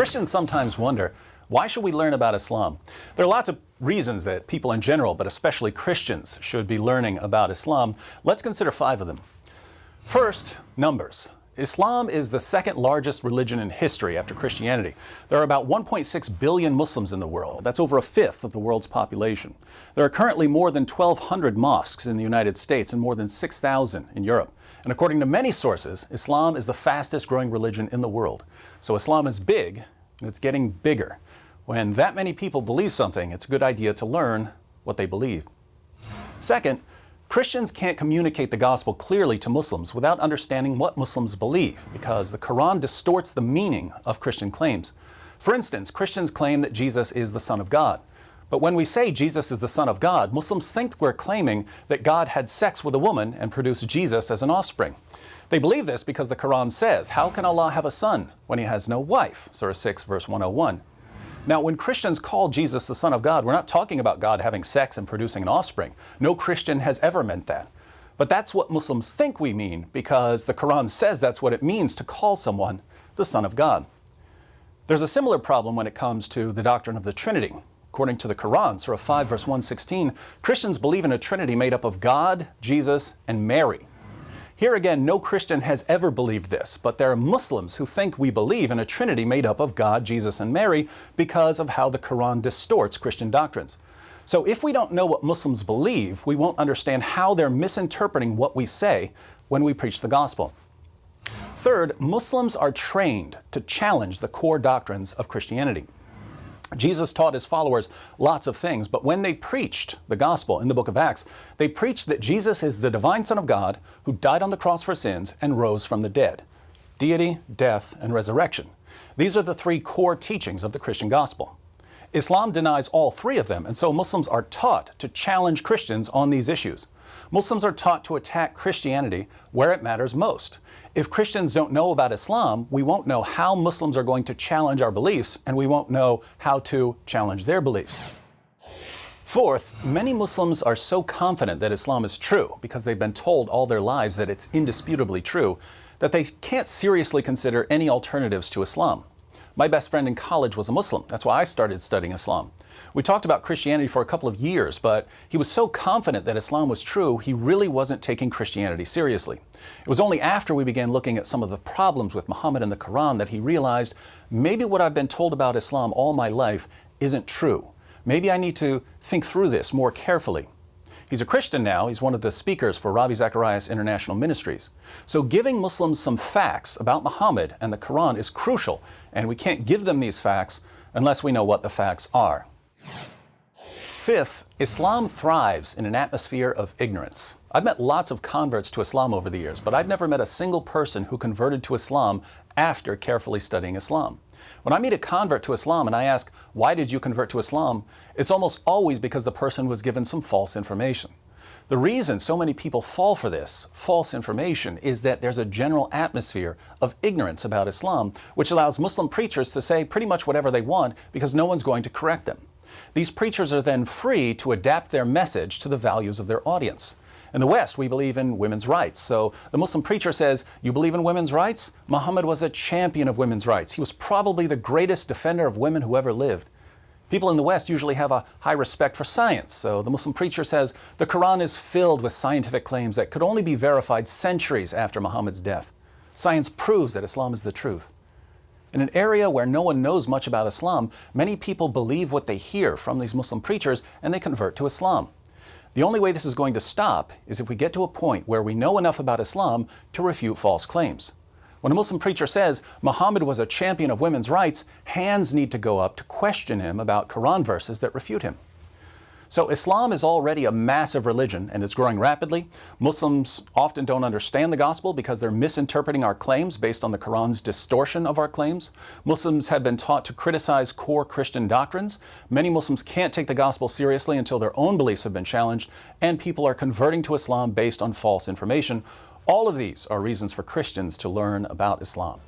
Christians sometimes wonder, why should we learn about Islam? There are lots of reasons that people in general, but especially Christians, should be learning about Islam. Let's consider 5 of them. First, numbers. Islam is the second largest religion in history after Christianity. There are about 1.6 billion Muslims in the world. That's over a fifth of the world's population. There are currently more than 1,200 mosques in the United States and more than 6,000 in Europe. And according to many sources, Islam is the fastest growing religion in the world. So Islam is big, and it's getting bigger. When that many people believe something, it's a good idea to learn what they believe. Second, Christians can't communicate the gospel clearly to Muslims without understanding what Muslims believe, because the Quran distorts the meaning of Christian claims. For instance, Christians claim that Jesus is the Son of God. But when we say Jesus is the Son of God, Muslims think we're claiming that God had sex with a woman and produced Jesus as an offspring. They believe this because the Quran says, "How can Allah have a son when he has no wife?" Surah 6, verse 101. Now, when Christians call Jesus the Son of God, we're not talking about God having sex and producing an offspring. No Christian has ever meant that. But that's what Muslims think we mean because the Quran says that's what it means to call someone the Son of God. There's a similar problem when it comes to the doctrine of the Trinity. According to the Quran, Surah 5, verse 116, Christians believe in a Trinity made up of God, Jesus, and Mary. Here again, no Christian has ever believed this, but there are Muslims who think we believe in a Trinity made up of God, Jesus, and Mary because of how the Quran distorts Christian doctrines. So if we don't know what Muslims believe, we won't understand how they're misinterpreting what we say when we preach the gospel. Third, Muslims are trained to challenge the core doctrines of Christianity. Jesus taught his followers lots of things, but when they preached the gospel in the book of Acts, they preached that Jesus is the divine Son of God who died on the cross for sins and rose from the dead. Deity, death, and resurrection. These are the 3 core teachings of the Christian gospel. Islam denies all 3 of them, and so Muslims are taught to challenge Christians on these issues. Muslims are taught to attack Christianity where it matters most. If Christians don't know about Islam, we won't know how Muslims are going to challenge our beliefs, and we won't know how to challenge their beliefs. Fourth, many Muslims are so confident that Islam is true because they've been told all their lives that it's indisputably true, that they can't seriously consider any alternatives to Islam. My best friend in college was a Muslim. That's why I started studying Islam. We talked about Christianity for a couple of years, but he was so confident that Islam was true, he really wasn't taking Christianity seriously. It was only after we began looking at some of the problems with Muhammad and the Quran that he realized maybe what I've been told about Islam all my life isn't true. Maybe I need to think through this more carefully. He's a Christian now. He's one of the speakers for Ravi Zacharias International Ministries. So giving Muslims some facts about Muhammad and the Quran is crucial, and we can't give them these facts unless we know what the facts are. Fifth, Islam thrives in an atmosphere of ignorance. I've met lots of converts to Islam over the years, but I've never met a single person who converted to Islam after carefully studying Islam. When I meet a convert to Islam and I ask, "Why did you convert to Islam?" it's almost always because the person was given some false information. The reason so many people fall for this false information is that there's a general atmosphere of ignorance about Islam, which allows Muslim preachers to say pretty much whatever they want because no one's going to correct them. These preachers are then free to adapt their message to the values of their audience. In the West, we believe in women's rights. So the Muslim preacher says, "You believe in women's rights? Muhammad was a champion of women's rights. He was probably the greatest defender of women who ever lived." People in the West usually have a high respect for science. So the Muslim preacher says, "The Quran is filled with scientific claims that could only be verified centuries after Muhammad's death. Science proves that Islam is the truth." In an area where no one knows much about Islam, many people believe what they hear from these Muslim preachers and they convert to Islam. The only way this is going to stop is if we get to a point where we know enough about Islam to refute false claims. When a Muslim preacher says Muhammad was a champion of women's rights, hands need to go up to question him about Quran verses that refute him. So Islam is already a massive religion and it's growing rapidly. Muslims often don't understand the gospel because they're misinterpreting our claims based on the Quran's distortion of our claims. Muslims have been taught to criticize core Christian doctrines. Many Muslims can't take the gospel seriously until their own beliefs have been challenged, and people are converting to Islam based on false information. All of these are reasons for Christians to learn about Islam.